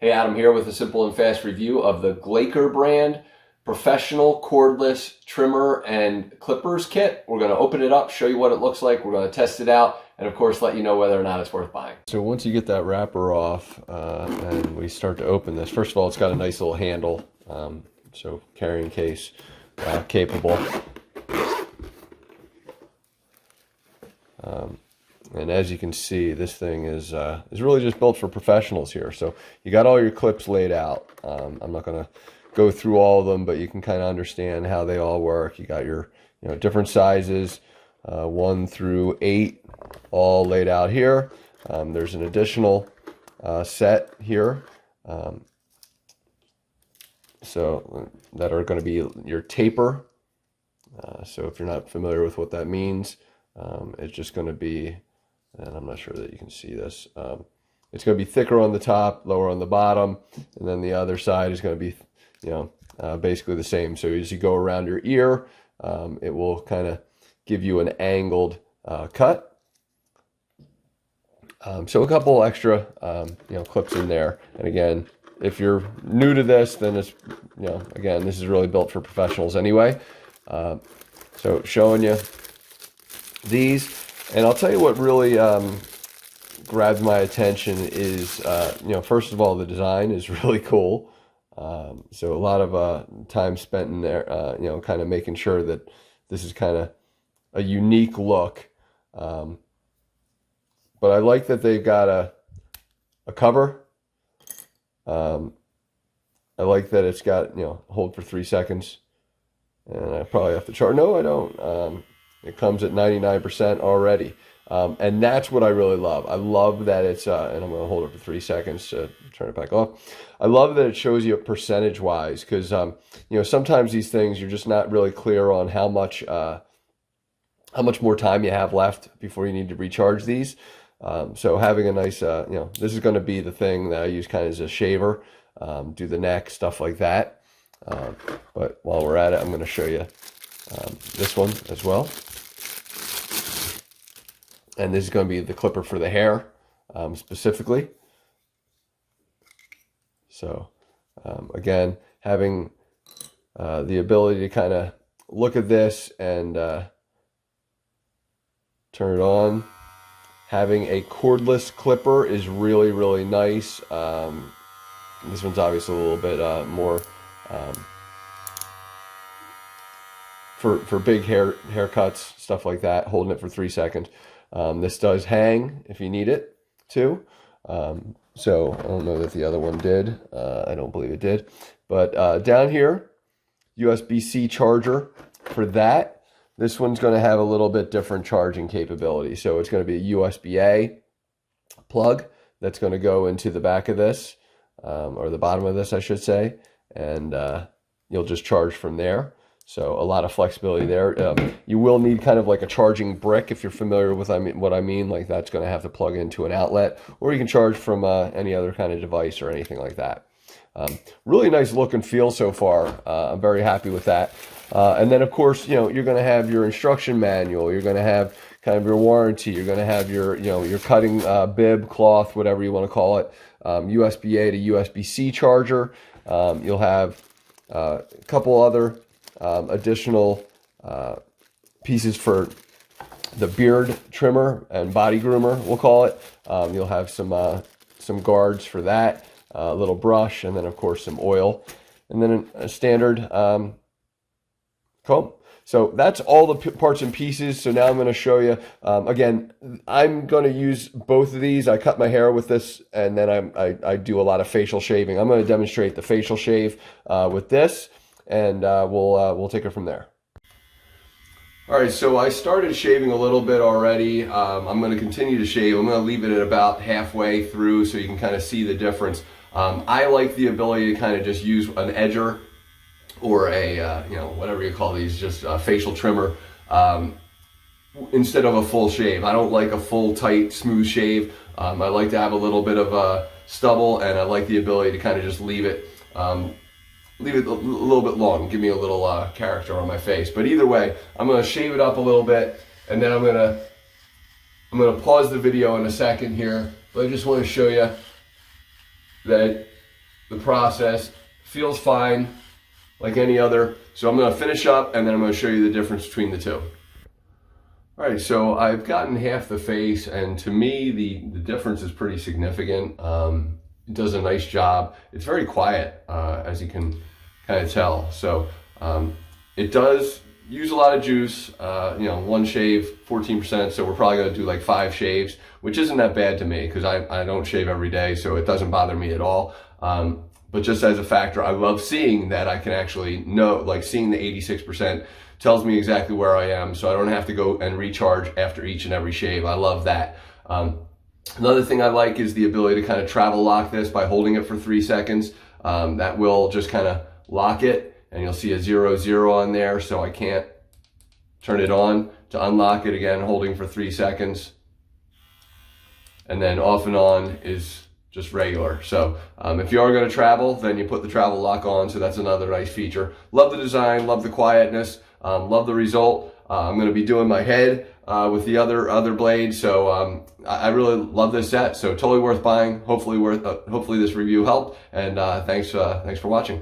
Hey, Adam here with a simple and fast review of the GLAKER brand professional cordless trimmer and clippers kit. We're going to open it up, show you what it looks like. We're going to test it out, and of course let you know whether or not it's worth buying. So once you get that wrapper off and we start to open this, first of all, it's got a nice little handle, so carrying case capable. And as you can see, this thing is really just built for professionals here. So you got all your clips laid out. I'm not going to go through all of them, but you can kind of understand how they all work. You got your different sizes, 1 through 8, all laid out here. There's an additional set here, so that are going to be your taper. So if you're not familiar with what that means, it's just going to be, and I'm not sure that you can see this, it's going to be thicker on the top, lower on the bottom, and then the other side is going to be, basically the same. So as you go around your ear, it will kind of give you an angled cut. So a couple extra, clips in there. And again, if you're new to this, then it's, again, this is really built for professionals anyway. So showing you these. And I'll tell you what really grabbed my attention is, first of all, the design is really cool. So a lot of time spent in there, kind of making sure that this is kind of a unique look. But I like that they've got a cover. I like that it's got, hold for 3 seconds. And I probably have to charge. No, I don't. It comes at 99% already. And that's what I really love. I love that it's, and I'm going to hold it for 3 seconds to turn it back off. I love that it shows you percentage-wise, because, sometimes these things, you're just not really clear on how much more time you have left before you need to recharge these. So having a nice, this is going to be the thing that I use kind of as a shaver, do the neck, stuff like that. But while we're at it, I'm going to show you this one as well. And this is going to be the clipper for the hair, specifically. So, again, having the ability to kind of look at this and turn it on. Having a cordless clipper is really, really nice. This one's obviously a little bit more for big haircuts, stuff like that, holding it for 3 seconds. This does hang if you need it to. So I don't know that the other one did. I don't believe it did. But down here, USB-C charger for that. This one's going to have a little bit different charging capability. So it's going to be a USB-A plug that's going to go into the back of this, or the bottom of this, I should say. And you'll just charge from there. So a lot of flexibility there. You will need kind of like a charging brick if you're familiar with what I mean. Like that's going to have to plug into an outlet, or you can charge from any other kind of device or anything like that. Really nice look and feel so far. I'm very happy with that. And then of course, you're going to have your instruction manual. You're going to have kind of your warranty. You're going to have your, your cutting bib, cloth, whatever you want to call it. USB-A to USB-C charger. You'll have a couple other additional pieces for the beard trimmer and body groomer, we'll call it. You'll have some guards for that, a little brush, and then of course some oil, and then a standard comb. So that's all the parts and pieces. So now I'm going to show you, again, I'm going to use both of these. I cut my hair with this, and then I do a lot of facial shaving. I'm going to demonstrate the facial shave with this, and we'll take it from there. All right, so I started shaving a little bit already. I'm going to continue to shave. I'm going to leave it at about halfway through so you can kind of see the difference. I like the ability to kind of just use an edger or a, whatever you call these, just a facial trimmer, instead of a full shave. I don't like a full, tight, smooth shave. I like to have a little bit of stubble, and I like the ability to kind of just leave it a little bit long, give me a little character on my face. But either way, I'm going to shave it up a little bit, and then I'm going to pause the video in a second here. But I just want to show you that the process. Feels fine, like any other. So I'm gonna finish up and then I'm gonna show you the difference between the two. All right, so I've gotten half the face, and to me, the difference is pretty significant. It does a nice job. It's very quiet, as you can kind of tell. So it does use a lot of juice. You know, one shave, 14%, so we're probably gonna do like 5 shaves, which isn't that bad to me because I don't shave every day, so it doesn't bother me at all. But just as a factor, I love seeing that I can actually know, like seeing the 86% tells me exactly where I am, so I don't have to go and recharge after each and every shave. I love that. Another thing I like is the ability to kind of travel lock this by holding it for 3 seconds. That will just kind of lock it, and you'll see a 0-0 on there, so I can't turn it on. To unlock it again, holding for 3 seconds. And then off and on is just regular. So if you are going to travel, then you put the travel lock on, so that's another nice feature. Love the design, love the quietness, love the result. I'm going to be doing my head with the other blade, so I really love this set. So totally worth buying. Hopefully this review helped, and thanks for watching.